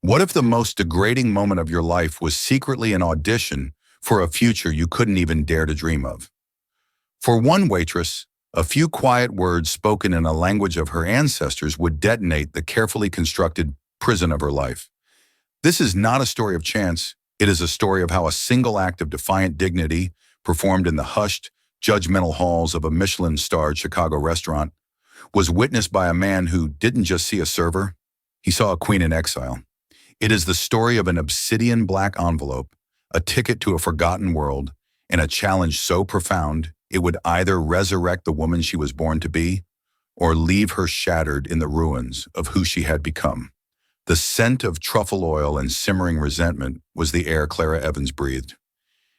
What if the most degrading moment of your life was secretly an audition for a future you couldn't even dare to dream of? For one waitress, a few quiet words spoken in a language of her ancestors would detonate the carefully constructed prison of her life. This is not a story of chance. It is a story of how a single act of defiant dignity, performed in the hushed, judgmental halls of a Michelin-starred Chicago restaurant, was witnessed by a man who didn't just see a server, he saw a queen in exile. It is the story of an obsidian black envelope, a ticket to a forgotten world, and a challenge so profound it would either resurrect the woman she was born to be or leave her shattered in the ruins of who she had become. The scent of truffle oil and simmering resentment was the air Clara Evans breathed.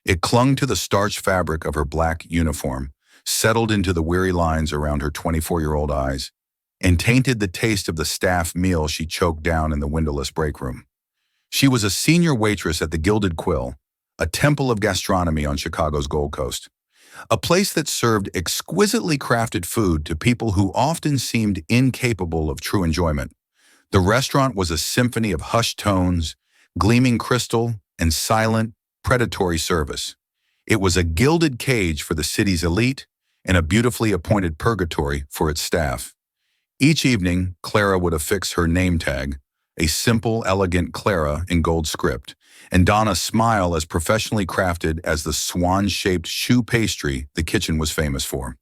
It clung to the starched fabric of her black uniform, settled into the weary lines around her 24-year-old eyes, and tainted the taste of the staff meal she choked down in the windowless break room. She was a senior waitress at the Gilded Quill, a temple of gastronomy on Chicago's Gold Coast, a place that served exquisitely crafted food to people who often seemed incapable of true enjoyment. The restaurant was a symphony of hushed tones, gleaming crystal, and silent, predatory service. It was a gilded cage for the city's elite and a beautifully appointed purgatory for its staff. Each evening, Clara would affix her name tag, a simple, elegant Clara in gold script, and don a smile as professionally crafted as the swan-shaped choux pastry the kitchen was famous for.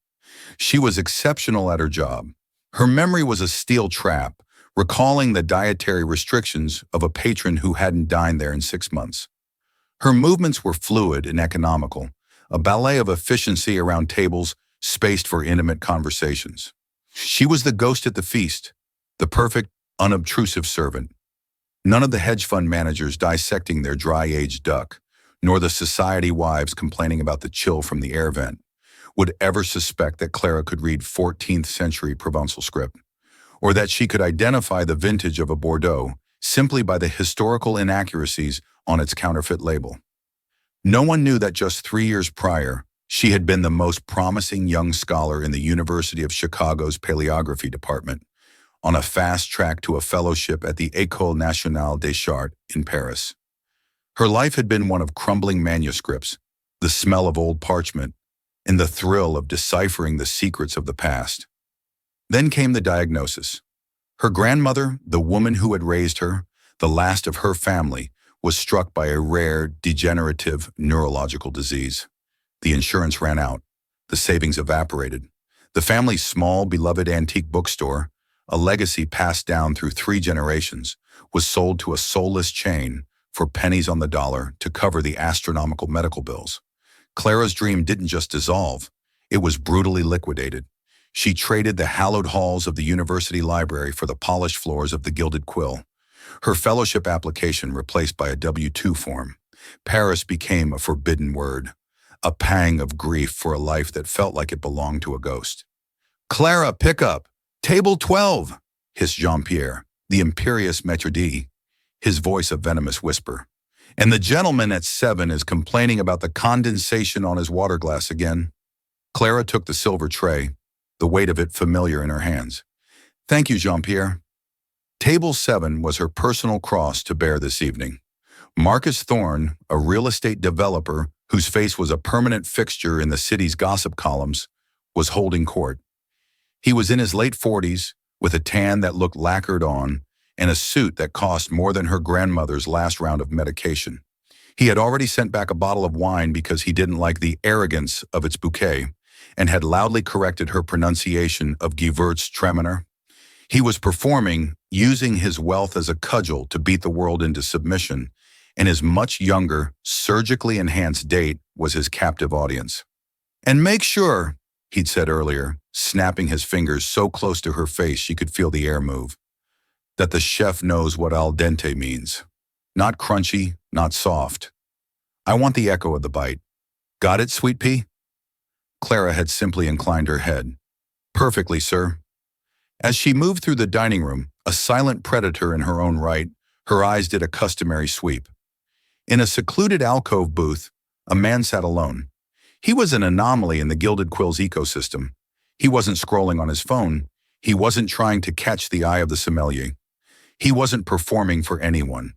She was exceptional at her job. Her memory was a steel trap, recalling the dietary restrictions of a patron who hadn't dined there in 6 months. Her movements were fluid and economical, a ballet of efficiency around tables spaced for intimate conversations. She was the ghost at the feast, the perfect, unobtrusive servant. None of the hedge fund managers dissecting their dry-aged duck, nor the society wives complaining about the chill from the air vent, would ever suspect that Clara could read 14th century Provençal script, or that she could identify the vintage of a Bordeaux simply by the historical inaccuracies on its counterfeit label. No one knew that just 3 years prior, she had been the most promising young scholar in the University of Chicago's paleography department, on a fast track to a fellowship at the École Nationale des Arts in Paris. Her life had been one of crumbling manuscripts, the smell of old parchment, and the thrill of deciphering the secrets of the past. Then came the diagnosis. Her grandmother, the woman who had raised her, the last of her family, was struck by a rare, degenerative neurological disease. The insurance ran out. The savings evaporated. The family's small, beloved antique bookstore, a legacy passed down through 3 generations, was sold to a soulless chain for pennies on the dollar to cover the astronomical medical bills. Clara's dream didn't just dissolve, it was brutally liquidated. She traded the hallowed halls of the university library for the polished floors of the Gilded Quill. Her fellowship application replaced by a W-2 form. Paris became a forbidden word, a pang of grief for a life that felt like it belonged to a ghost. "Clara, pick up! Table 12, hissed Jean-Pierre, the imperious maître d', his voice a venomous whisper. "And the gentleman at 7 is complaining about the condensation on his water glass again." Clara took the silver tray, the weight of it familiar in her hands. "Thank you, Jean-Pierre." Table 7 was her personal cross to bear this evening. Marcus Thorne, a real estate developer whose face was a permanent fixture in the city's gossip columns, was holding court. He was in his late 40s, with a tan that looked lacquered on, and a suit that cost more than her grandmother's last round of medication. He had already sent back a bottle of wine because he didn't like the arrogance of its bouquet, and had loudly corrected her pronunciation of Gewürztraminer. He was performing, using his wealth as a cudgel to beat the world into submission, and his much younger, surgically enhanced date was his captive audience. "And make sure," he'd said earlier, snapping his fingers so close to her face she could feel the air move, "that the chef knows what al dente means. Not crunchy, not soft. I want the echo of the bite. Got it, sweet pea?" Clara had simply inclined her head. "Perfectly, sir." As she moved through the dining room, a silent predator in her own right, her eyes did a customary sweep. In a secluded alcove booth, a man sat alone. He was an anomaly in the Gilded Quill's ecosystem. He wasn't scrolling on his phone. He wasn't trying to catch the eye of the sommelier. He wasn't performing for anyone.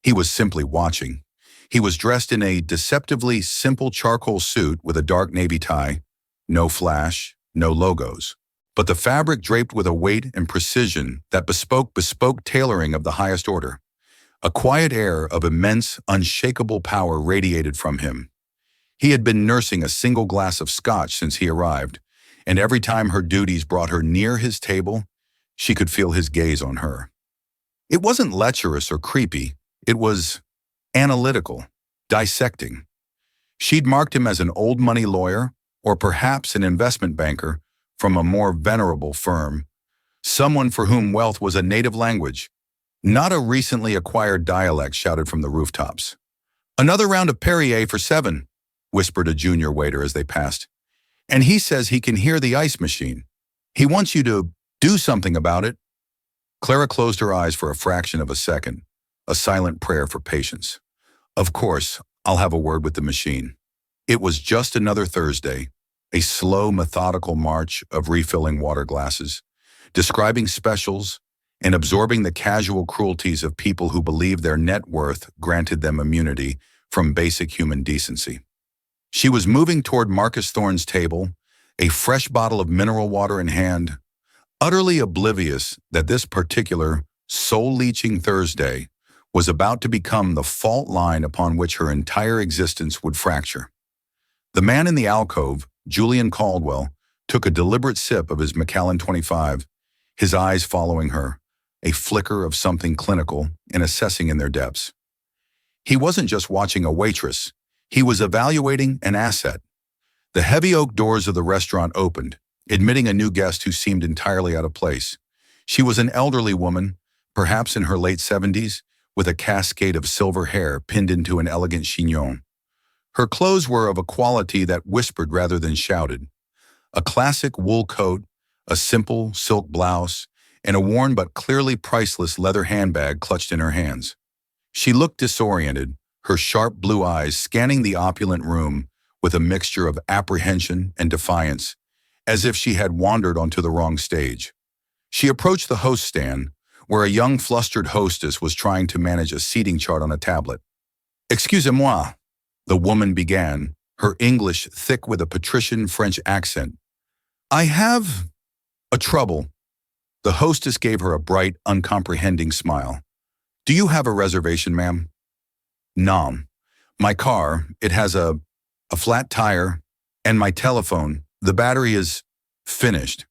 He was simply watching. He was dressed in a deceptively simple charcoal suit with a dark navy tie. No flash, no logos. But the fabric draped with a weight and precision that bespoke tailoring of the highest order. A quiet air of immense, unshakable power radiated from him. He had been nursing a single glass of scotch since he arrived, and every time her duties brought her near his table, she could feel his gaze on her. It wasn't lecherous or creepy, it was analytical, dissecting. She'd marked him as an old money lawyer, or perhaps an investment banker from a more venerable firm, someone for whom wealth was a native language, not a recently acquired dialect shouted from the rooftops. "Another round of Perrier for 7, whispered a junior waiter as they passed. "And he says he can hear the ice machine. He wants you to do something about it." Clara closed her eyes for a fraction of a second, a silent prayer for patience. "Of course, I'll have a word with the machine." It was just another Thursday, a slow, methodical march of refilling water glasses, describing specials, and absorbing the casual cruelties of people who believed their net worth granted them immunity from basic human decency. She was moving toward Marcus Thorne's table, a fresh bottle of mineral water in hand, utterly oblivious that this particular soul-leeching Thursday was about to become the fault line upon which her entire existence would fracture. The man in the alcove, Julian Caldwell, took a deliberate sip of his Macallan 25, his eyes following her, a flicker of something clinical and assessing in their depths. He wasn't just watching a waitress, he was evaluating an asset. The heavy oak doors of the restaurant opened, admitting a new guest who seemed entirely out of place. She was an elderly woman, perhaps in her late 70s, with a cascade of silver hair pinned into an elegant chignon. Her clothes were of a quality that whispered rather than shouted. A classic wool coat, a simple silk blouse, and a worn but clearly priceless leather handbag clutched in her hands. She looked disoriented, her sharp blue eyes scanning the opulent room with a mixture of apprehension and defiance, as if she had wandered onto the wrong stage. She approached the host stand, where a young flustered hostess was trying to manage a seating chart on a tablet. "Excusez-moi," the woman began, her English thick with a patrician French accent. "I have a trouble." The hostess gave her a bright, uncomprehending smile. "Do you have a reservation, ma'am?" "Non. My car, it has a flat tire, and my telephone, the battery is finished.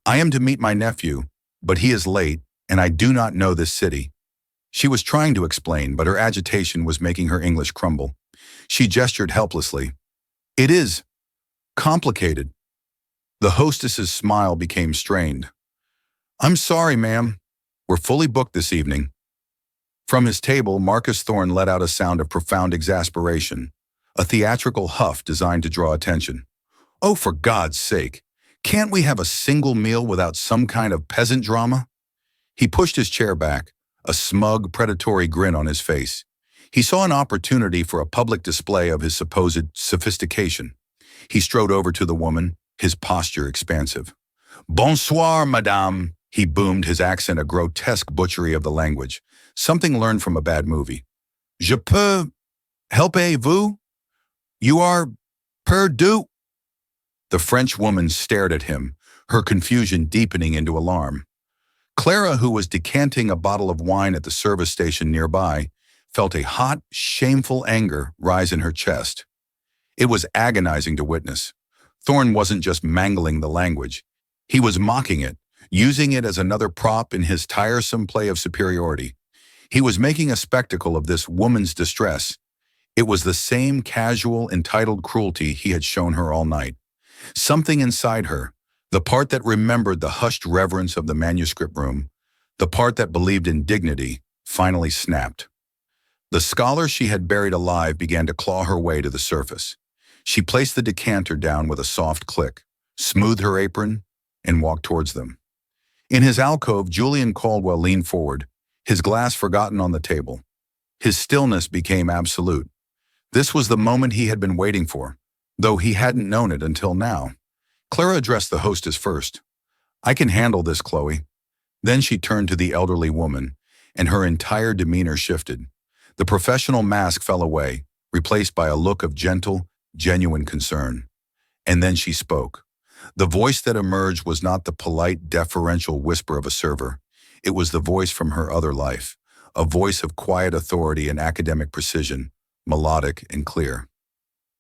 I am to meet my nephew, but he is late, and I do not know this city." She was trying to explain, but her agitation was making her English crumble. She gestured helplessly. "It is complicated." The hostess's smile became strained. "I'm sorry, ma'am. We're fully booked this evening." From his table, Marcus Thorne let out a sound of profound exasperation, a theatrical huff designed to draw attention. "Oh, for God's sake, can't we have a single meal without some kind of peasant drama?" He pushed his chair back, a smug, predatory grin on his face. He saw an opportunity for a public display of his supposed sophistication. He strode over to the woman, his posture expansive. "Bonsoir, madame," he boomed, his accent a grotesque butchery of the language, something learned from a bad movie. "Je peux helpez-vous? You are perdu." The French woman stared at him, her confusion deepening into alarm. Clara, who was decanting a bottle of wine at the service station nearby, felt a hot, shameful anger rise in her chest. It was agonizing to witness. Thorne wasn't just mangling the language. He was mocking it, using it as another prop in his tiresome play of superiority. He was making a spectacle of this woman's distress. It was the same casual, entitled cruelty he had shown her all night. Something inside her, the part that remembered the hushed reverence of the manuscript room, the part that believed in dignity, finally snapped. The scholar she had buried alive began to claw her way to the surface. She placed the decanter down with a soft click, smoothed her apron, and walked towards them. In his alcove, Julian Caldwell leaned forward, his glass forgotten on the table. His stillness became absolute. This was the moment he had been waiting for, though he hadn't known it until now. Clara addressed the hostess first. "I can handle this, Chloe." Then she turned to the elderly woman, and her entire demeanor shifted. The professional mask fell away, replaced by a look of gentle, genuine concern. And then she spoke. The voice that emerged was not the polite, deferential whisper of a server. It was the voice from her other life, a voice of quiet authority and academic precision, melodic and clear.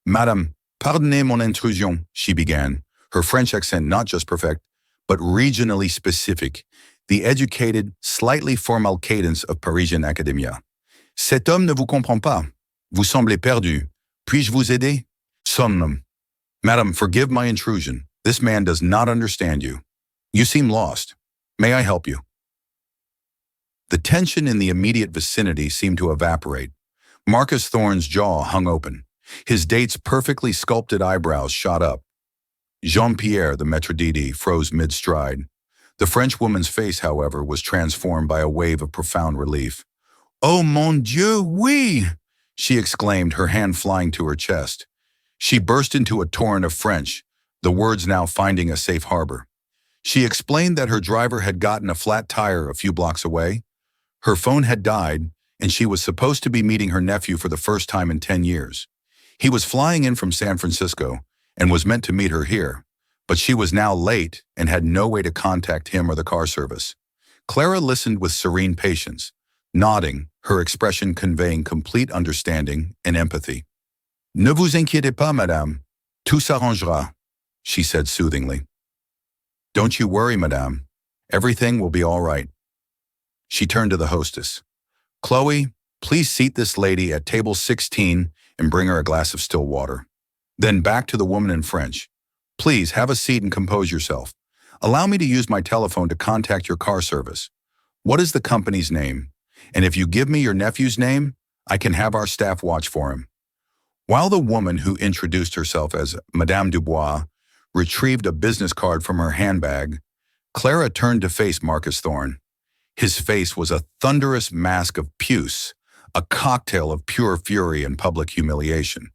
Madame, pardonnez mon intrusion, she began, her French accent not just perfect, but regionally specific, the educated, slightly formal cadence of Parisian academia. Cet homme ne vous comprend pas. Vous semblez perdu. Puis-je vous aider? Somnum. Madam, forgive my intrusion. This man does not understand you. You seem lost. May I help you? The tension in the immediate vicinity seemed to evaporate. Marcus Thorne's jaw hung open. His date's perfectly sculpted eyebrows shot up. Jean-Pierre, the maître d'idée, froze mid-stride. The French woman's face, however, was transformed by a wave of profound relief. Oh mon Dieu, oui! She exclaimed, her hand flying to her chest. She burst into a torrent of French, the words now finding a safe harbor. She explained that her driver had gotten a flat tire a few blocks away. Her phone had died, and she was supposed to be meeting her nephew for the first time in 10 years. He was flying in from San Francisco and was meant to meet her here, but she was now late and had no way to contact him or the car service. Clara listened with serene patience, nodding, her expression conveying complete understanding and empathy. Ne vous inquiétez pas, madame. Tout s'arrangera, she said soothingly. Don't you worry, madame. Everything will be all right. She turned to the hostess. Chloe, please seat this lady at table 16 and bring her a glass of still water. Then back to the woman in French. Please have a seat and compose yourself. Allow me to use my telephone to contact your car service. What is the company's name? And if you give me your nephew's name, I can have our staff watch for him. While the woman who introduced herself as Madame Dubois retrieved a business card from her handbag, Clara turned to face Marcus Thorne. His face was a thunderous mask of puce, a cocktail of pure fury and public humiliation.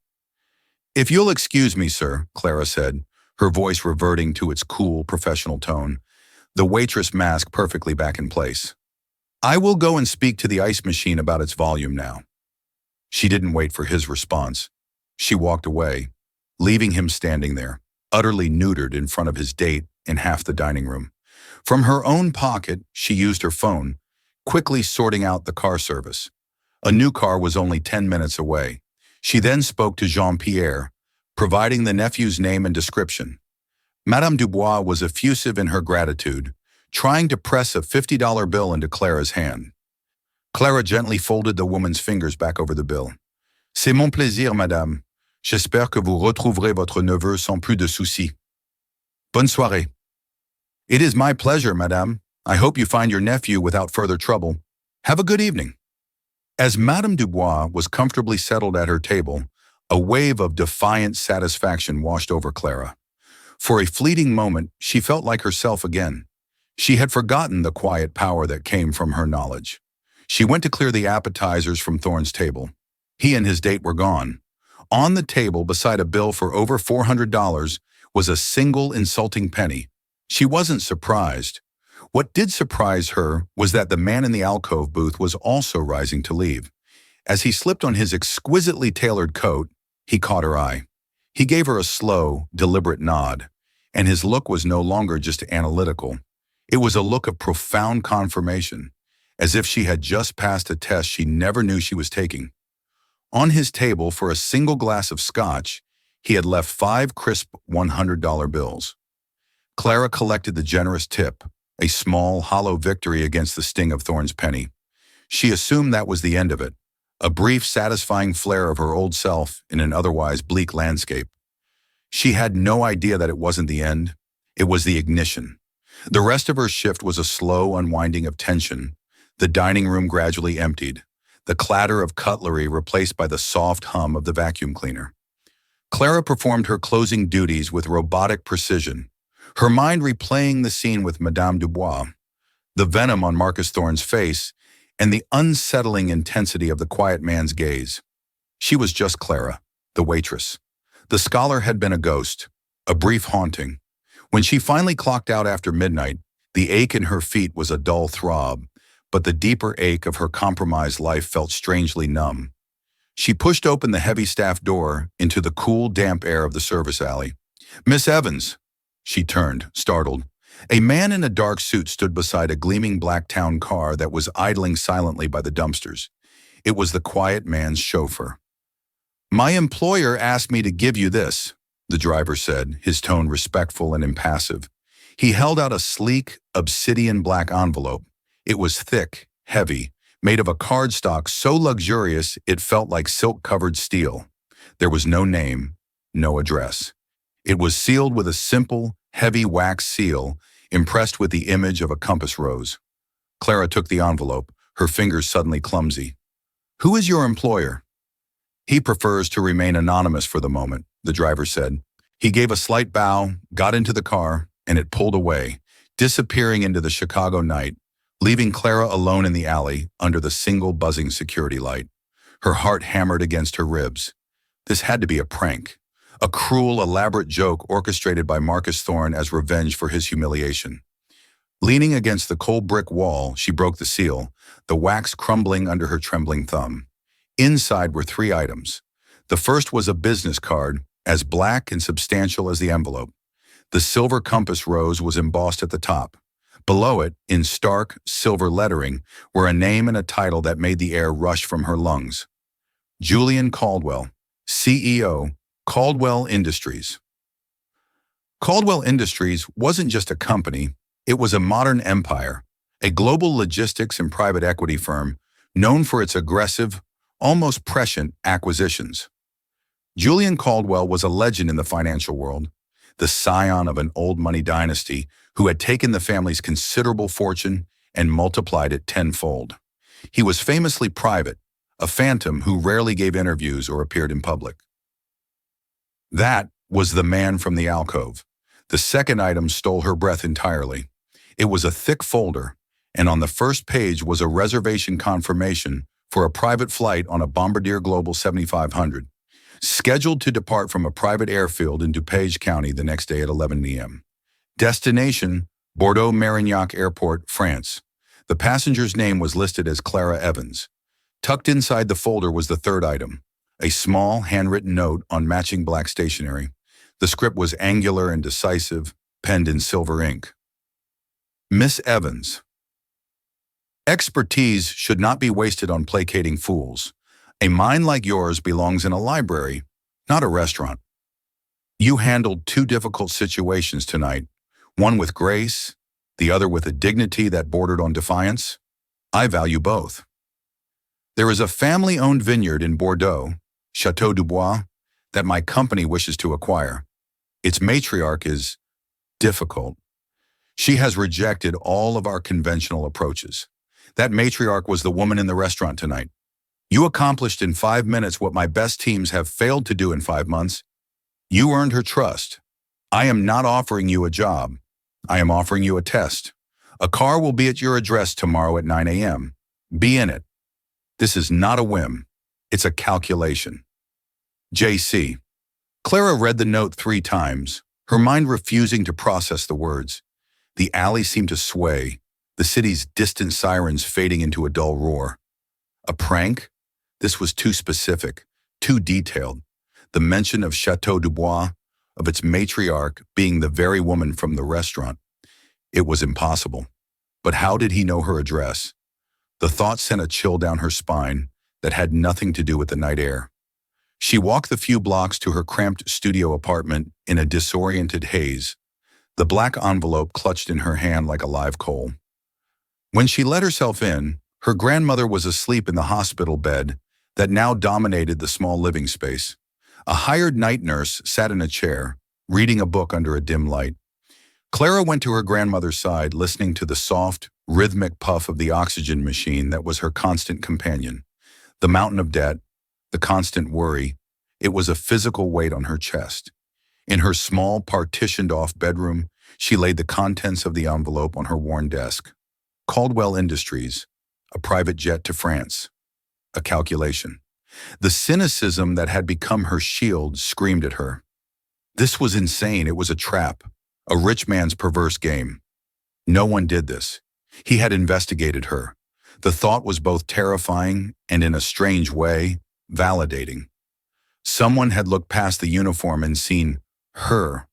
If you'll excuse me, sir, Clara said, her voice reverting to its cool, professional tone, the waitress mask perfectly back in place. I will go and speak to the ice machine about its volume now. She didn't wait for his response. She walked away, leaving him standing there, utterly neutered in front of his date in half the dining room. From her own pocket, she used her phone, quickly sorting out the car service. A new car was only 10 minutes away. She then spoke to Jean-Pierre, providing the nephew's name and description. Madame Dubois was effusive in her gratitude, trying to press a $50 bill into Clara's hand. Clara gently folded the woman's fingers back over the bill. C'est mon plaisir, madame. J'espère que vous retrouverez votre neveu sans plus de soucis. Bonne soirée. It is my pleasure, madame. I hope you find your nephew without further trouble. Have a good evening. As Madame Dubois was comfortably settled at her table, a wave of defiant satisfaction washed over Clara. For a fleeting moment, she felt like herself again. She had forgotten the quiet power that came from her knowledge. She went to clear the appetizers from Thorne's table. He and his date were gone. On the table, beside a bill for over $400, was a single insulting penny. She wasn't surprised. What did surprise her was that the man in the alcove booth was also rising to leave. As he slipped on his exquisitely tailored coat, he caught her eye. He gave her a slow, deliberate nod, and his look was no longer just analytical. It was a look of profound confirmation, as if she had just passed a test she never knew she was taking. On his table, for a single glass of scotch, he had left 5 crisp $100 bills. Clara collected the generous tip, a small, hollow victory against the sting of Thorne's penny. She assumed that was the end of it, a brief, satisfying flare of her old self in an otherwise bleak landscape. She had no idea that it wasn't the end. It was the ignition. The rest of her shift was a slow unwinding of tension. The dining room gradually emptied, the clatter of cutlery replaced by the soft hum of the vacuum cleaner. Clara performed her closing duties with robotic precision, her mind replaying the scene with Madame Dubois, the venom on Marcus Thorne's face, and the unsettling intensity of the quiet man's gaze. She was just Clara, the waitress. The scholar had been a ghost, a brief haunting. When she finally clocked out after midnight, the ache in her feet was a dull throb, but the deeper ache of her compromised life felt strangely numb. She pushed open the heavy staff door into the cool, damp air of the service alley. "Miss Evans!" She turned, startled. A man in a dark suit stood beside a gleaming black town car that was idling silently by the dumpsters. It was the quiet man's chauffeur. "My employer asked me to give you this," the driver said, his tone respectful and impassive. He held out a sleek, obsidian black envelope. It was thick, heavy, made of a cardstock so luxurious it felt like silk-covered steel. There was no name, no address. It was sealed with a simple, heavy wax seal, impressed with the image of a compass rose. Clara took the envelope, her fingers suddenly clumsy. "Who is your employer?" "He prefers to remain anonymous for the moment," the driver said. He gave a slight bow, got into the car, and it pulled away, disappearing into the Chicago night, leaving Clara alone in the alley under the single buzzing security light. Her heart hammered against her ribs. This had to be a prank, a cruel, elaborate joke orchestrated by Marcus Thorne as revenge for his humiliation. Leaning against the cold brick wall, she broke the seal, the wax crumbling under her trembling thumb. Inside were 3 items. The first was a business card, as black and substantial as the envelope. The silver compass rose was embossed at the top. Below it, in stark, silver lettering, were a name and a title that made the air rush from her lungs. Julian Caldwell, CEO, Caldwell Industries. Caldwell Industries wasn't just a company, it was a modern empire, a global logistics and private equity firm known for its aggressive, almost prescient acquisitions. Julian Caldwell was a legend in the financial world, the scion of an old money dynasty who had taken the family's considerable fortune and multiplied it tenfold. He was famously private, a phantom who rarely gave interviews or appeared in public. That was the man from the alcove. The second item stole her breath entirely. It was a thick folder, and on the first page was a reservation confirmation for a private flight on a Bombardier Global 7500, scheduled to depart from a private airfield in DuPage County the next day at 11 a.m. Destination, Bordeaux-Marignac Airport, France. The passenger's name was listed as Clara Evans. Tucked inside the folder was the third item, a small, handwritten note on matching black stationery. The script was angular and decisive, penned in silver ink. Miss Evans. Expertise should not be wasted on placating fools. A mind like yours belongs in a library, not a restaurant. You handled 2 difficult situations tonight, one with grace, the other with a dignity that bordered on defiance. I value both. There is a family-owned vineyard in Bordeaux, Chateau du Bois, that my company wishes to acquire. Its matriarch is difficult. She has rejected all of our conventional approaches. That matriarch was the woman in the restaurant tonight. You accomplished in 5 minutes what my best teams have failed to do in 5 months. You earned her trust. I am not offering you a job. I am offering you a test. A car will be at your address tomorrow at 9 a.m. Be in it. This is not a whim. It's a calculation. J.C. Clara read the note 3 times, her mind refusing to process the words. The alley seemed to sway, the city's distant sirens fading into a dull roar. A prank? This was too specific, too detailed. The mention of Chateau du Bois, of its matriarch being the very woman from the restaurant. It was impossible. But how did he know her address? The thought sent a chill down her spine that had nothing to do with the night air. She walked the few blocks to her cramped studio apartment in a disoriented haze, the black envelope clutched in her hand like a live coal. When she let herself in, her grandmother was asleep in the hospital bed that now dominated the small living space. A hired night nurse sat in a chair, reading a book under a dim light. Clara went to her grandmother's side, listening to the soft, rhythmic puff of the oxygen machine that was her constant companion. The mountain of debt, the constant worry, it was a physical weight on her chest. In her small, partitioned-off bedroom, she laid the contents of the envelope on her worn desk. Caldwell Industries, a private jet to France. A calculation. The cynicism that had become her shield screamed at her. This was insane. It was a trap, a rich man's perverse game. No one did this. He had investigated her. The thought was both terrifying and, in a strange way, validating. Someone had looked past the uniform and seen her.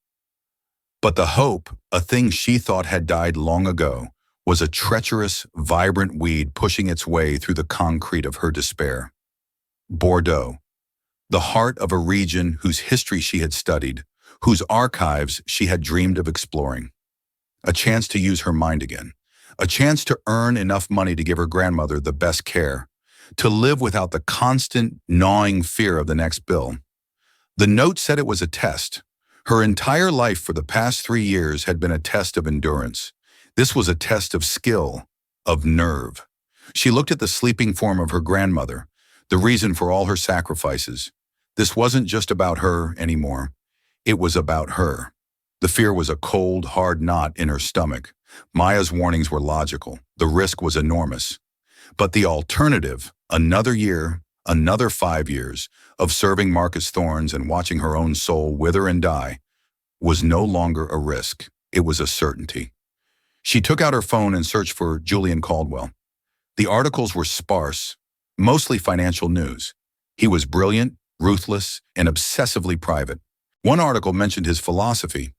But the hope, a thing she thought had died long ago, was a treacherous, vibrant weed pushing its way through the concrete of her despair. Bordeaux, the heart of a region whose history she had studied, whose archives she had dreamed of exploring. A chance to use her mind again. A chance to earn enough money to give her grandmother the best care, to live without the constant, gnawing fear of the next bill. The note said it was a test. Her entire life for the past 3 years had been a test of endurance. This was a test of skill, of nerve. She looked at the sleeping form of her grandmother, the reason for all her sacrifices. This wasn't just about her anymore. It was about her. The fear was a cold, hard knot in her stomach. Maya's warnings were logical. The risk was enormous. But the alternative, another year, another 5 years, of serving Marcus Thorns and watching her own soul wither and die, was no longer a risk. It was a certainty. She took out her phone and searched for Julian Caldwell. The articles were sparse, mostly financial news. He was brilliant, ruthless, and obsessively private. One article mentioned his philosophy.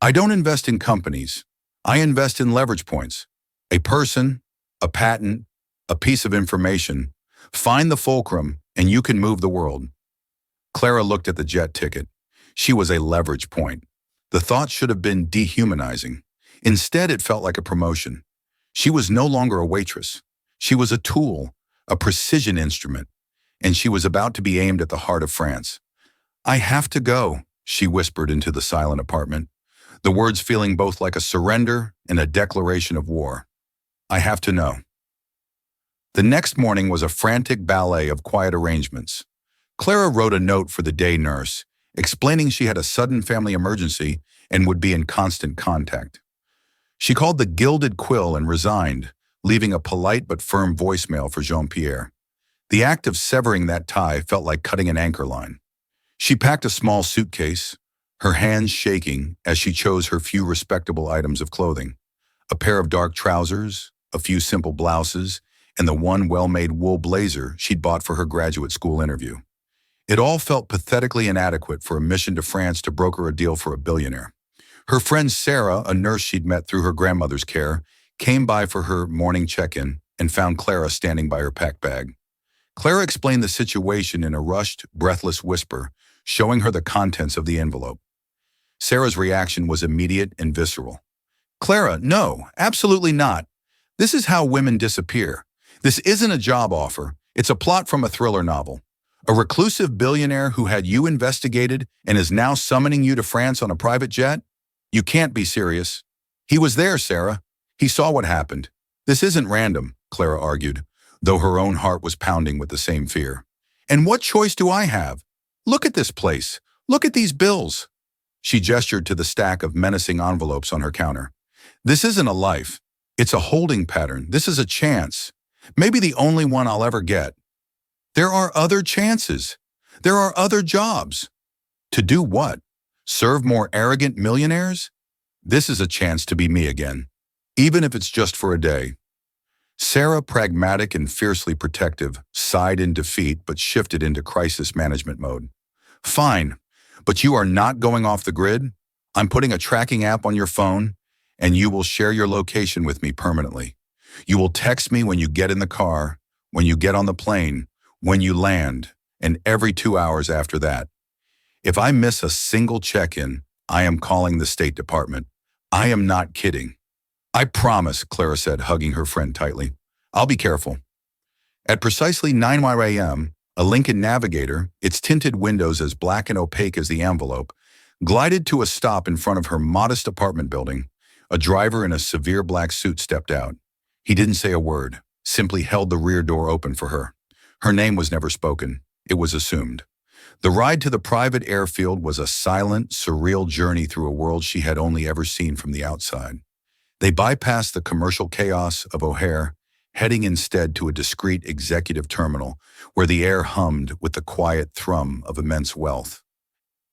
"I don't invest in companies. I invest in leverage points. A person, a patent, a piece of information. Find the fulcrum, and you can move the world." Clara looked at the jet ticket. She was a leverage point. The thought should have been dehumanizing. Instead, it felt like a promotion. She was no longer a waitress. She was a tool, a precision instrument, and she was about to be aimed at the heart of France. "I have to go," she whispered into the silent apartment, the words feeling both like a surrender and a declaration of war. "I have to know." The next morning was a frantic ballet of quiet arrangements. Clara wrote a note for the day nurse, explaining she had a sudden family emergency and would be in constant contact. She called the Gilded Quill and resigned, leaving a polite but firm voicemail for Jean-Pierre. The act of severing that tie felt like cutting an anchor line. She packed a small suitcase, her hands shaking as she chose her few respectable items of clothing. A pair of dark trousers, a few simple blouses, and the one well-made wool blazer she'd bought for her graduate school interview. It all felt pathetically inadequate for a mission to France to broker a deal for a billionaire. Her friend Sarah, a nurse she'd met through her grandmother's care, came by for her morning check-in and found Clara standing by her packed bag. Clara explained the situation in a rushed, breathless whisper, showing her the contents of the envelope. Sarah's reaction was immediate and visceral. "Clara, no, absolutely not. This is how women disappear. This isn't a job offer. It's a plot from a thriller novel. A reclusive billionaire who had you investigated and is now summoning you to France on a private jet? You can't be serious." "He was there, Sarah. He saw what happened. This isn't random," Clara argued, though her own heart was pounding with the same fear. "And what choice do I have? Look at this place. Look at these bills." She gestured to the stack of menacing envelopes on her counter. "This isn't a life. It's a holding pattern. This is a chance. Maybe the only one I'll ever get. There are other chances. There are other jobs." "To do what? Serve more arrogant millionaires? This is a chance to be me again, even if it's just for a day." Sarah, pragmatic and fiercely protective, sighed in defeat but shifted into crisis management mode. "Fine, but you are not going off the grid. I'm putting a tracking app on your phone, and you will share your location with me permanently. You will text me when you get in the car, when you get on the plane, when you land, and every 2 hours after that. If I miss a single check-in, I am calling the State Department. I am not kidding." "I promise," Clara said, hugging her friend tightly. "I'll be careful." At precisely 9 a.m., a Lincoln Navigator, its tinted windows as black and opaque as the envelope, glided to a stop in front of her modest apartment building. A driver in a severe black suit stepped out. He didn't say a word, simply held the rear door open for her. Her name was never spoken. It was assumed. The ride to the private airfield was a silent, surreal journey through a world she had only ever seen from the outside. They bypassed the commercial chaos of O'Hare, heading instead to a discreet executive terminal where the air hummed with the quiet thrum of immense wealth.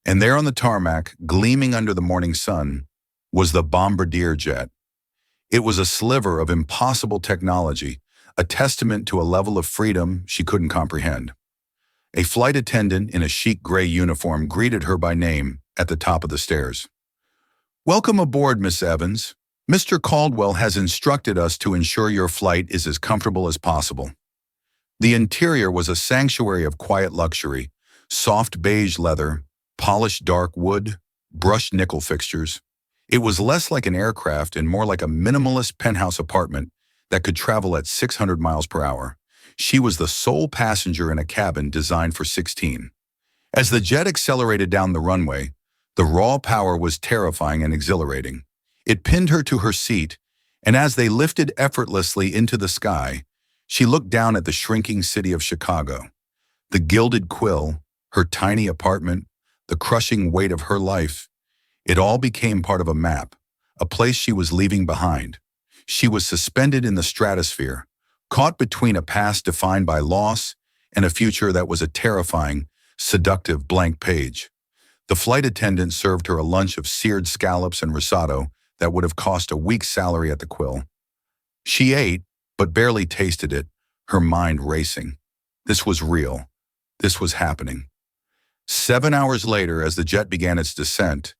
And there on the tarmac, gleaming under the morning sun, was the Bombardier jet. It was a sliver of impossible technology, a testament to a level of freedom she couldn't comprehend. A flight attendant in a chic gray uniform greeted her by name at the top of the stairs. "Welcome aboard, Miss Evans. Mr. Caldwell has instructed us to ensure your flight is as comfortable as possible." The interior was a sanctuary of quiet luxury: soft beige leather, polished dark wood, brushed nickel fixtures. It was less like an aircraft and more like a minimalist penthouse apartment that could travel at 600 miles per hour. She was the sole passenger in a cabin designed for 16. As the jet accelerated down the runway, the raw power was terrifying and exhilarating. It pinned her to her seat, and as they lifted effortlessly into the sky, she looked down at the shrinking city of Chicago. The gilded quill, her tiny apartment, the crushing weight of her life, it all became part of a map, a place she was leaving behind. She was suspended in the stratosphere, caught between a past defined by loss and a future that was a terrifying, seductive blank page. The flight attendant served her a lunch of seared scallops and risotto that would have cost a week's salary at the Quill. She ate, but barely tasted it, her mind racing. This was real. This was happening. 7 hours later, as the jet began its descent,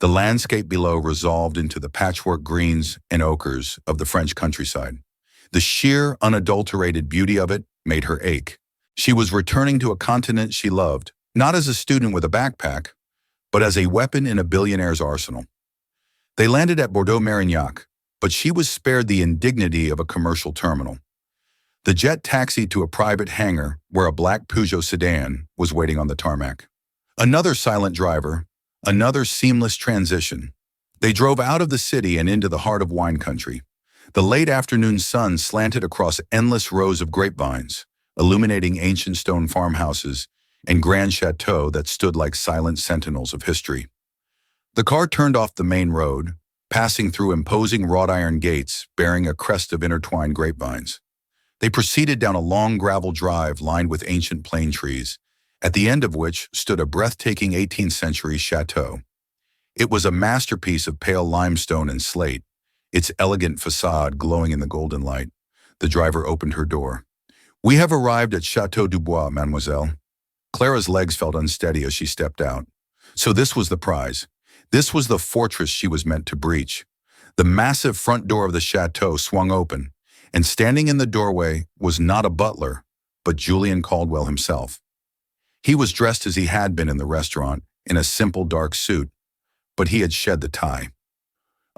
the landscape below resolved into the patchwork greens and ochres of the French countryside. The sheer, unadulterated beauty of it made her ache. She was returning to a continent she loved, not as a student with a backpack, but as a weapon in a billionaire's arsenal. They landed at Bordeaux-Marignac, but she was spared the indignity of a commercial terminal. The jet taxied to a private hangar where a black Peugeot sedan was waiting on the tarmac. Another silent driver, another seamless transition. They drove out of the city and into the heart of wine country. The late afternoon sun slanted across endless rows of grapevines, illuminating ancient stone farmhouses and grand chateaux that stood like silent sentinels of history. The car turned off the main road, passing through imposing wrought iron gates bearing a crest of intertwined grapevines. They proceeded down a long gravel drive lined with ancient plane trees, at the end of which stood a breathtaking 18th century chateau. It was a masterpiece of pale limestone and slate, its elegant facade glowing in the golden light. The driver opened her door. "We have arrived at Chateau du Bois, mademoiselle." Clara's legs felt unsteady as she stepped out. So this was the prize. This was the fortress she was meant to breach. The massive front door of the chateau swung open, and standing in the doorway was not a butler, but Julian Caldwell himself. He was dressed as he had been in the restaurant, in a simple dark suit, but he had shed the tie.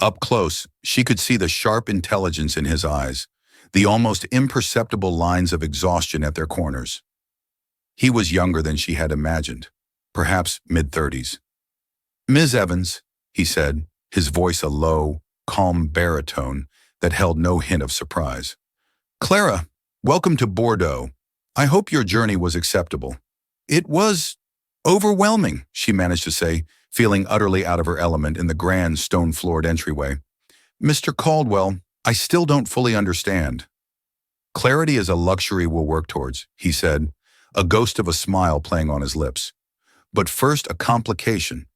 Up close, she could see the sharp intelligence in his eyes, the almost imperceptible lines of exhaustion at their corners. He was younger than she had imagined, perhaps mid-30s. "Ms. Evans," he said, his voice a low, calm baritone that held no hint of surprise. "Clara, welcome to Bordeaux. I hope your journey was acceptable." "It was overwhelming," she managed to say, feeling utterly out of her element in the grand stone-floored entryway. "Mr. Caldwell, I still don't fully understand." "Clarity is a luxury we'll work towards," he said, a ghost of a smile playing on his lips. "But first, a complication.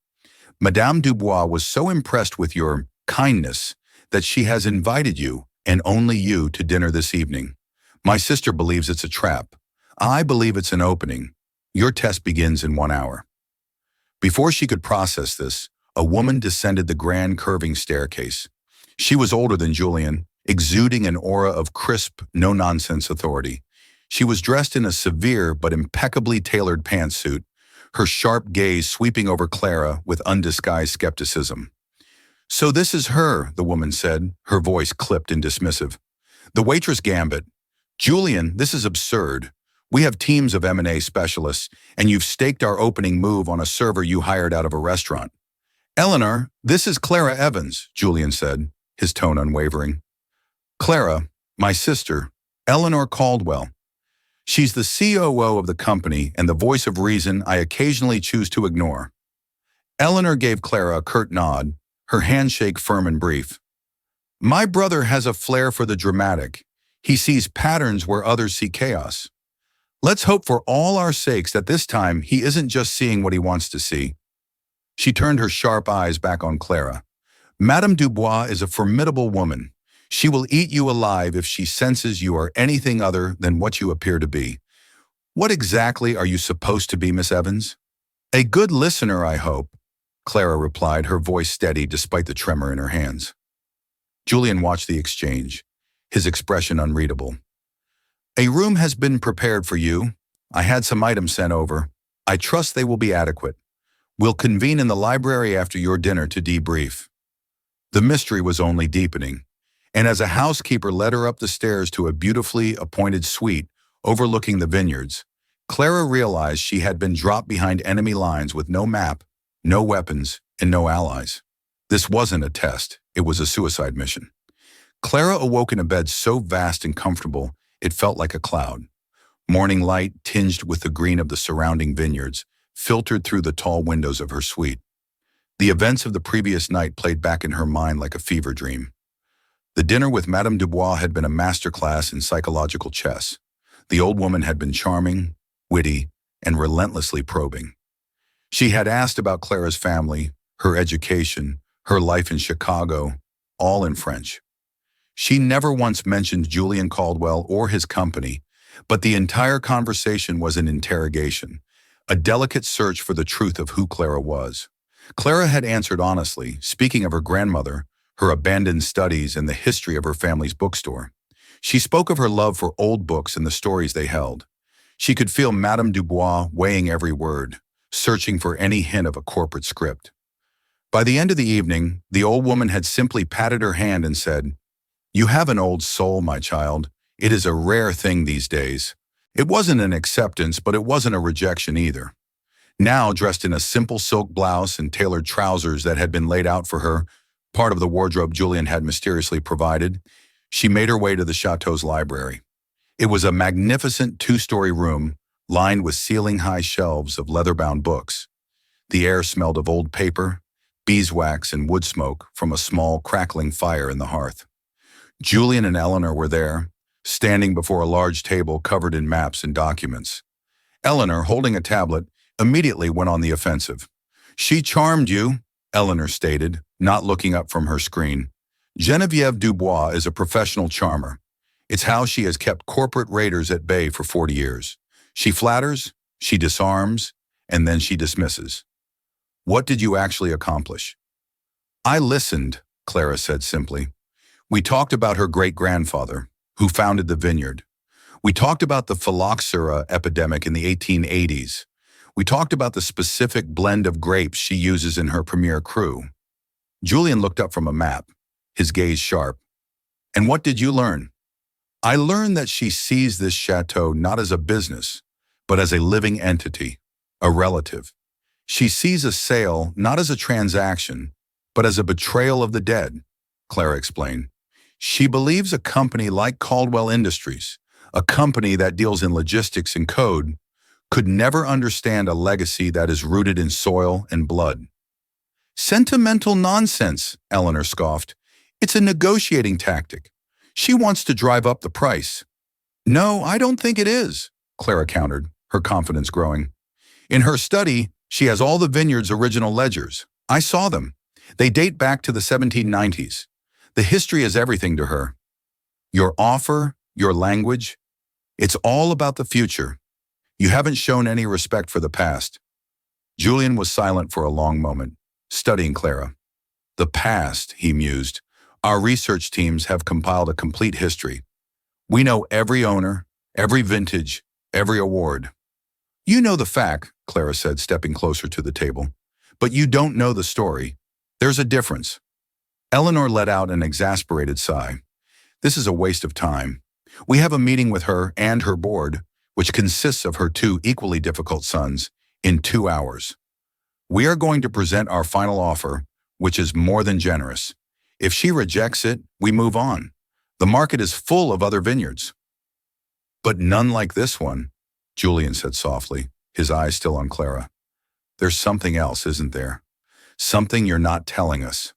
Madame Dubois was so impressed with your kindness that she has invited you, and only you, to dinner this evening. My sister believes it's a trap. I believe it's an opening. Your test begins in 1 hour." Before she could process this, a woman descended the grand curving staircase. She was older than Julian, exuding an aura of crisp, no-nonsense authority. She was dressed in a severe but impeccably tailored pantsuit, her sharp gaze sweeping over Clara with undisguised skepticism. "So this is her," the woman said, her voice clipped and dismissive. "The waitress gambit. Julian, this is absurd. We have teams of M&A specialists, and you've staked our opening move on a server you hired out of a restaurant." "Eleanor, this is Clara Evans," Julian said, his tone unwavering. "Clara, my sister, Eleanor Caldwell. She's the COO of the company and the voice of reason I occasionally choose to ignore." Eleanor gave Clara a curt nod, her handshake firm and brief. "My brother has a flair for the dramatic. He sees patterns where others see chaos. Let's hope for all our sakes that this time he isn't just seeing what he wants to see." She turned her sharp eyes back on Clara. "Madame Dubois is a formidable woman. She will eat you alive if she senses you are anything other than what you appear to be. What exactly are you supposed to be, Miss Evans? A good listener, I hope, Clara replied, her voice steady despite the tremor in her hands. Julian watched the exchange, his expression unreadable. A room has been prepared for you. I had some items sent over. I trust they will be adequate. We'll convene in the library after your dinner to debrief. The mystery was only deepening, and as a housekeeper led her up the stairs to a beautifully appointed suite overlooking the vineyards, Clara realized she had been dropped behind enemy lines with no map, no weapons, and no allies. This wasn't a test, it was a suicide mission. Clara awoke in a bed so vast and comfortable it felt like a cloud. Morning light, tinged with the green of the surrounding vineyards, filtered through the tall windows of her suite. The events of the previous night played back in her mind like a fever dream. The dinner with Madame Dubois had been a masterclass in psychological chess. The old woman had been charming, witty, and relentlessly probing. She had asked about Clara's family, her education, her life in Chicago, all in French. She never once mentioned Julian Caldwell or his company, but the entire conversation was an interrogation, a delicate search for the truth of who Clara was. Clara had answered honestly, speaking of her grandmother, her abandoned studies, and the history of her family's bookstore. She spoke of her love for old books and the stories they held. She could feel Madame Dubois weighing every word, searching for any hint of a corporate script. By the end of the evening, the old woman had simply patted her hand and said, "You have an old soul, my child. It is a rare thing these days." It wasn't an acceptance, but it wasn't a rejection either. Now, dressed in a simple silk blouse and tailored trousers that had been laid out for her, part of the wardrobe Julian had mysteriously provided, she made her way to the chateau's library. It was a magnificent two-story room lined with ceiling-high shelves of leather-bound books. The air smelled of old paper, beeswax, and wood smoke from a small, crackling fire in the hearth. Julian and Eleanor were there, standing before a large table covered in maps and documents. Eleanor, holding a tablet, immediately went on the offensive. "She charmed you," Eleanor stated, not looking up from her screen. "Geneviève Dubois is a professional charmer. It's how she has kept corporate raiders at bay for 40 years. She flatters, she disarms, and then she dismisses. What did you actually accomplish?" "I listened," Clara said simply. "We talked about her great-grandfather, who founded the vineyard. We talked about the phylloxera epidemic in the 1880s. We talked about the specific blend of grapes she uses in her premier cru." Julian looked up from a map, his gaze sharp. "And what did you learn?" "I learned that she sees this chateau not as a business, but as a living entity, a relative. She sees a sale not as a transaction, but as a betrayal of the dead," Clara explained. "She believes a company like Caldwell Industries, a company that deals in logistics and code, could never understand a legacy that is rooted in soil and blood." "Sentimental nonsense," Eleanor scoffed. "It's a negotiating tactic. She wants to drive up the price." "No, I don't think it is," Clara countered, her confidence growing. "In her study, she has all the vineyard's original ledgers. I saw them. They date back to the 1790s. The history is everything to her. Your offer, your language, it's all about the future. You haven't shown any respect for the past." Julian was silent for a long moment, studying Clara. "The past," he mused. "Our research teams have compiled a complete history. We know every owner, every vintage, every award." "You know the fact," Clara said, stepping closer to the table. "But you don't know the story. There's a difference." Eleanor let out an exasperated sigh. "This is a waste of time. We have a meeting with her and her board, which consists of her two equally difficult sons, in 2 hours. We are going to present our final offer, which is more than generous. If she rejects it, we move on. The market is full of other vineyards." "But none like this one," Julian said softly, his eyes still on Clara. "There's something else, isn't there? Something you're not telling us."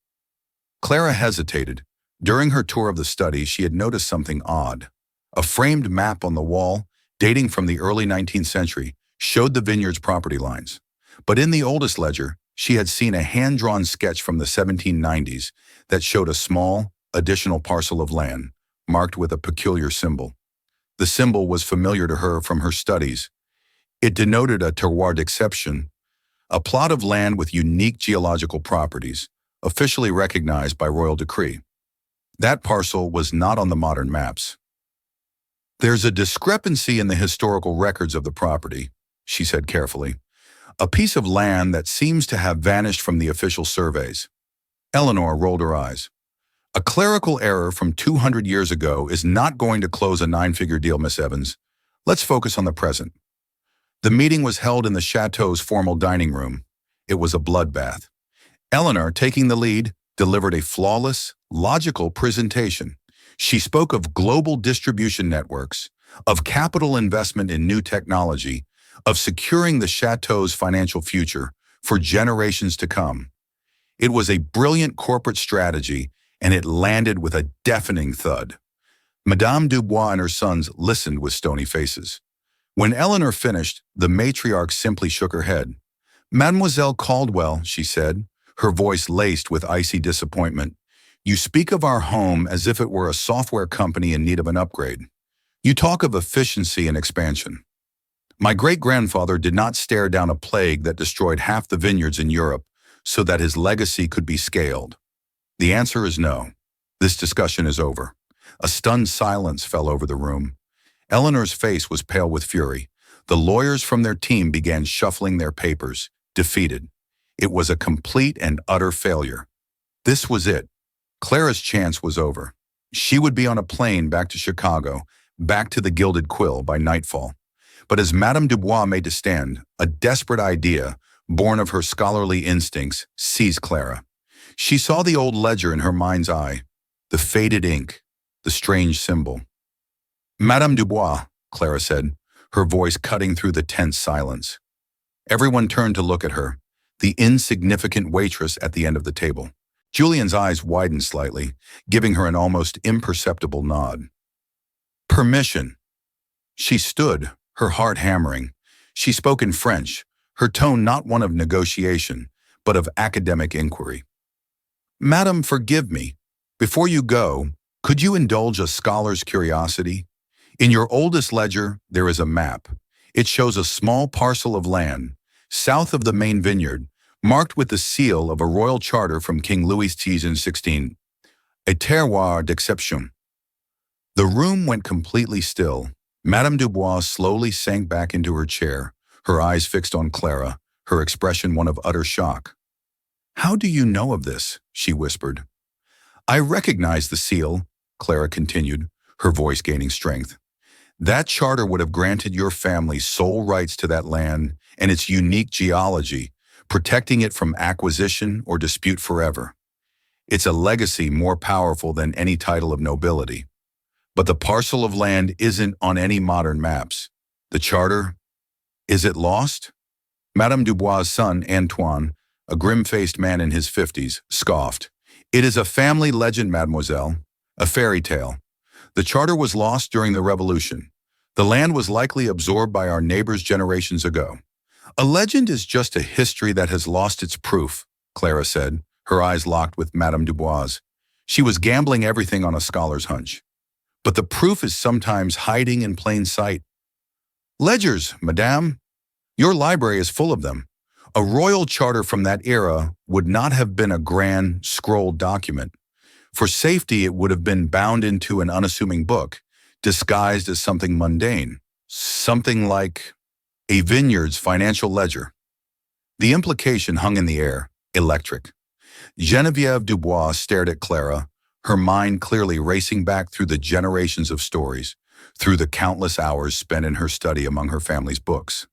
Clara hesitated. During her tour of the study, she had noticed something odd. A framed map on the wall, dating from the early 19th century, showed the vineyard's property lines. But in the oldest ledger, she had seen a hand-drawn sketch from the 1790s that showed a small, additional parcel of land, marked with a peculiar symbol. The symbol was familiar to her from her studies. It denoted a terroir d'exception, a plot of land with unique geological properties, officially recognized by royal decree. That parcel was not on the modern maps. "There's a discrepancy in the historical records of the property," she said carefully. "A piece of land that seems to have vanished from the official surveys." Eleanor rolled her eyes. "A clerical error from 200 years ago is not going to close a nine-figure deal, Miss Evans. Let's focus on the present." The meeting was held in the chateau's formal dining room. It was a bloodbath. Eleanor, taking the lead, delivered a flawless, logical presentation. She spoke of global distribution networks, of capital investment in new technology, of securing the chateau's financial future for generations to come. It was a brilliant corporate strategy, and it landed with a deafening thud. Madame Dubois and her sons listened with stony faces. When Eleanor finished, the matriarch simply shook her head. "Mademoiselle Caldwell," she said, her voice laced with icy disappointment, "you speak of our home as if it were a software company in need of an upgrade. You talk of efficiency and expansion. My great-grandfather did not stare down a plague that destroyed half the vineyards in Europe so that his legacy could be scaled. The answer is no. This discussion is over." A stunned silence fell over the room. Eleanor's face was pale with fury. The lawyers from their team began shuffling their papers, defeated. It was a complete and utter failure. This was it. Clara's chance was over. She would be on a plane back to Chicago, back to the Gilded Quill by nightfall. But as Madame Dubois made to stand, a desperate idea, born of her scholarly instincts, seized Clara. She saw the old ledger in her mind's eye, the faded ink, the strange symbol. "Madame Dubois," Clara said, her voice cutting through the tense silence. Everyone turned to look at her, the insignificant waitress at the end of the table. Julian's eyes widened slightly, giving her an almost imperceptible nod. "Permission." She stood, her heart hammering. She spoke in French, her tone not one of negotiation, but of academic inquiry. "Madam, forgive me. Before you go, could you indulge a scholar's curiosity? In your oldest ledger, there is a map. It shows a small parcel of land, south of the main vineyard, marked with the seal of a royal charter from King Louis XVI, a terroir d'exception." The room went completely still. Madame Dubois slowly sank back into her chair, her eyes fixed on Clara, her expression one of utter shock. "How do you know of this?" she whispered. "I recognize the seal," Clara continued, her voice gaining strength. "That charter would have granted your family sole rights to that land and its unique geology, protecting it from acquisition or dispute forever. It's a legacy more powerful than any title of nobility. But the parcel of land isn't on any modern maps. The charter, is it lost?" Madame Dubois' son, Antoine, a grim-faced man in his 50s, scoffed. "It is a family legend, mademoiselle, a fairy tale. The charter was lost during the Revolution. The land was likely absorbed by our neighbors generations ago." "A legend is just a history that has lost its proof," Clara said, her eyes locked with Madame Dubois. She was gambling everything on a scholar's hunch. "But the proof is sometimes hiding in plain sight." "Ledgers, madame. Your library is full of them. A royal charter from that era would not have been a grand, scrolled document. For safety, it would have been bound into an unassuming book, disguised as something mundane, something like a vineyard's financial ledger." The implication hung in the air, electric. Geneviève Dubois stared at Clara, her mind clearly racing back through the generations of stories, through the countless hours spent in her study among her family's books.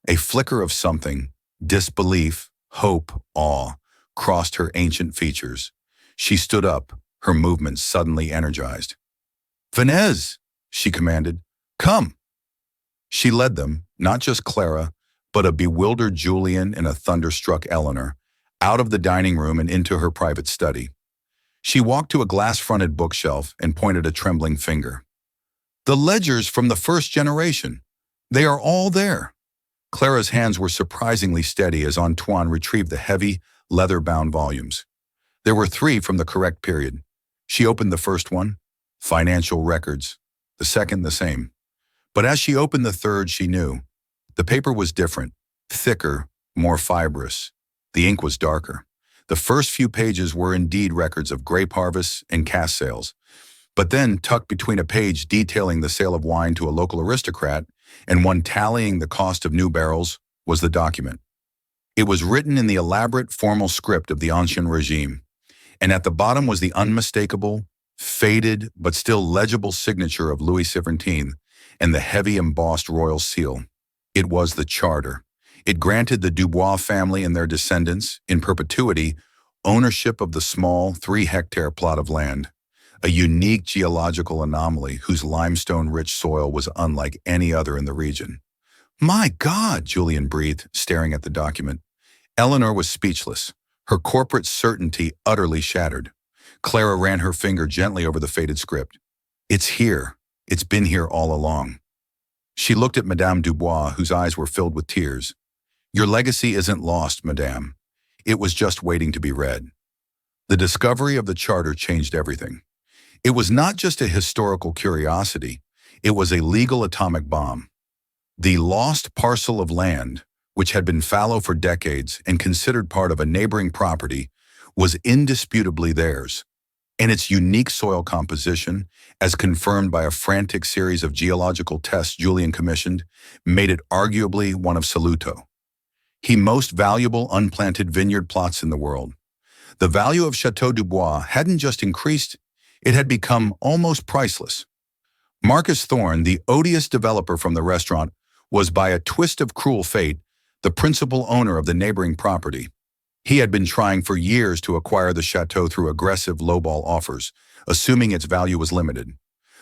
A flicker of something, disbelief, hope, awe, crossed her ancient features. She stood up, her movements suddenly energized. "Venez," she commanded. "Come." She led them, not just Clara, but a bewildered Julian and a thunderstruck Eleanor, out of the dining room and into her private study. She walked to a glass-fronted bookshelf and pointed a trembling finger. "The ledgers from the first generation. They are all there." Clara's hands were surprisingly steady as Antoine retrieved the heavy, leather-bound volumes. There were 3 from the correct period. She opened the first one, financial records. The second, the same. But as she opened the third, she knew. The paper was different, thicker, more fibrous. The ink was darker. The first few pages were indeed records of grape harvests and cask sales. But then, tucked between a page detailing the sale of wine to a local aristocrat and one tallying the cost of new barrels, was the document. It was written in the elaborate formal script of the Ancien Regime, and at the bottom was the unmistakable, faded but still legible signature of Louis XVII and the heavy embossed royal seal. It was the charter. It granted the Dubois family and their descendants, in perpetuity, ownership of the small 3-hectare plot of land, a unique geological anomaly whose limestone-rich soil was unlike any other in the region. "My God," Julian breathed, staring at the document. Eleanor was speechless, her corporate certainty utterly shattered. Clara ran her finger gently over the faded script. "It's here. It's been here all along." She looked at Madame Dubois, whose eyes were filled with tears. "Your legacy isn't lost, Madame. It was just waiting to be read." The discovery of the charter changed everything. It was not just a historical curiosity, it was a legal atomic bomb. The lost parcel of land, which had been fallow for decades and considered part of a neighboring property, was indisputably theirs, and its unique soil composition, as confirmed by a frantic series of geological tests Julian commissioned, made it arguably one of Saluto, the most valuable unplanted vineyard plots in the world. The value of Chateau Dubois hadn't just increased, it had become almost priceless. Marcus Thorne, the odious developer from the restaurant, was by a twist of cruel fate the principal owner of the neighboring property. He had been trying for years to acquire the chateau through aggressive lowball offers, assuming its value was limited.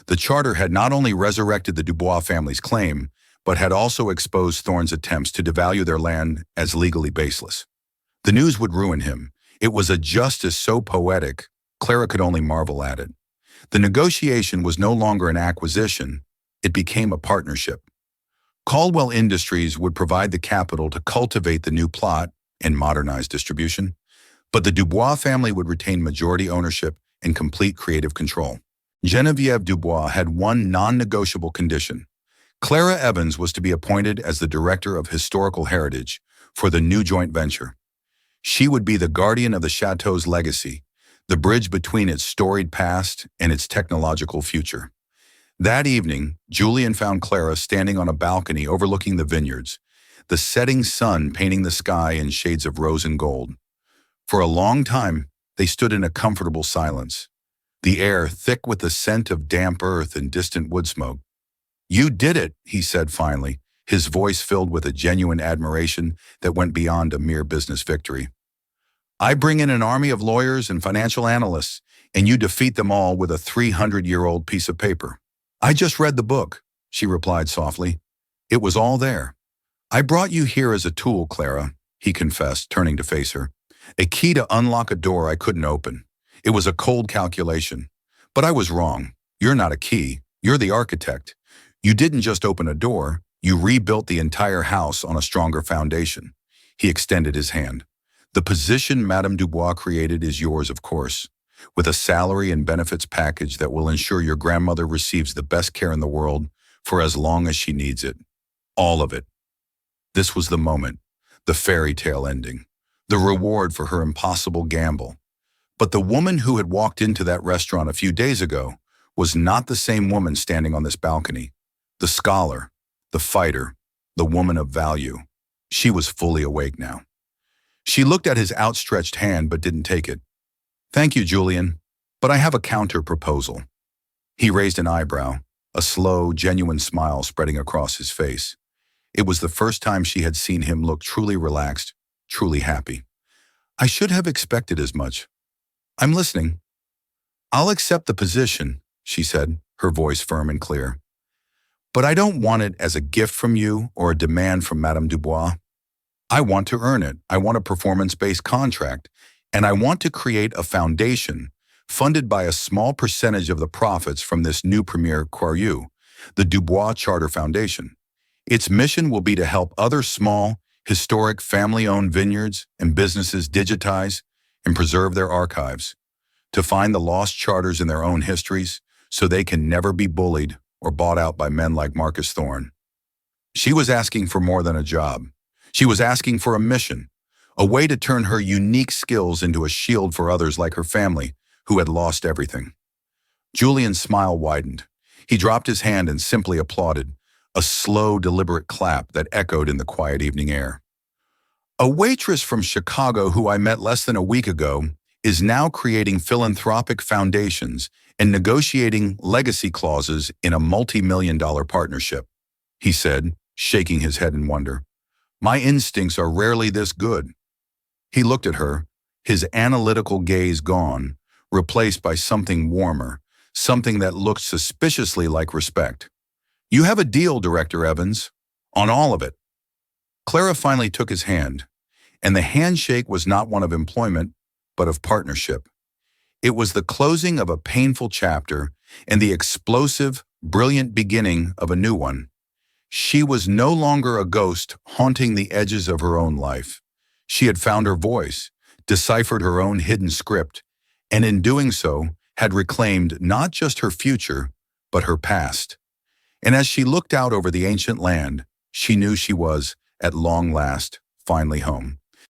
The charter had not only resurrected the Dubois family's claim, but had also exposed Thorne's attempts to devalue their land as legally baseless. The news would ruin him. It was a justice so poetic, Clara could only marvel at it. The negotiation was no longer an acquisition, it became a partnership. Caldwell Industries would provide the capital to cultivate the new plot and modernize distribution, but the Dubois family would retain majority ownership and complete creative control. Geneviève Dubois had one non-negotiable condition. Clara Evans was to be appointed as the Director of Historical Heritage for the new joint venture. She would be the guardian of the chateau's legacy, the bridge between its storied past and its technological future. That evening, Julian found Clara standing on a balcony overlooking the vineyards, the setting sun painting the sky in shades of rose and gold. For a long time, they stood in a comfortable silence, the air thick with the scent of damp earth and distant wood smoke. "You did it," he said finally, his voice filled with a genuine admiration that went beyond a mere business victory. "I bring in an army of lawyers and financial analysts, and you defeat them all with a 300-year-old piece of paper." "I just read the book," she replied softly. "It was all there." "I brought you here as a tool, Clara," he confessed, turning to face her. "A key to unlock a door I couldn't open. It was a cold calculation. But I was wrong. You're not a key. You're the architect. You didn't just open a door, you rebuilt the entire house on a stronger foundation." He extended his hand. "The position Madame Dubois created is yours, of course, with a salary and benefits package that will ensure your grandmother receives the best care in the world for as long as she needs it. All of it." This was the moment, the fairy tale ending, the reward for her impossible gamble. But the woman who had walked into that restaurant a few days ago was not the same woman standing on this balcony. The scholar, the fighter, the woman of value. She was fully awake now. She looked at his outstretched hand but didn't take it. "Thank you, Julian, but I have a counter-proposal." He raised an eyebrow, a slow, genuine smile spreading across his face. It was the first time she had seen him look truly relaxed, truly happy. "I should have expected as much. I'm listening." "I'll accept the position," she said, her voice firm and clear. "But I don't want it as a gift from you or a demand from Madame Dubois. I want to earn it. I want a performance-based contract, and I want to create a foundation funded by a small percentage of the profits from this new premier Quarrieu, the Dubois Charter Foundation. Its mission will be to help other small, historic family-owned vineyards and businesses digitize and preserve their archives. to find the lost charters in their own histories so they can never be bullied or bought out by men like Marcus Thorne. She was asking for more than a job. She was asking for a mission, a way to turn her unique skills into a shield for others like her family who had lost everything. Julian's smile widened. He dropped his hand and simply applauded, a slow, deliberate clap that echoed in the quiet evening air. A waitress from Chicago who I met less than a week ago is now creating philanthropic foundations and negotiating legacy clauses in a multi-million-dollar partnership, he said, shaking his head in wonder. My instincts are rarely this good. He looked at her, his analytical gaze gone, replaced by something warmer, something that looked suspiciously like respect. You have a deal, Director Evans, on all of it. Clara finally took his hand, and the handshake was not one of employment, but of partnership. It was the closing of a painful chapter and the explosive, brilliant beginning of a new one. She was no longer a ghost haunting the edges of her own life. She had found her voice, deciphered her own hidden script, and in doing so, had reclaimed not just her future, but her past. And as she looked out over the ancient land, she knew she was, at long last, finally home.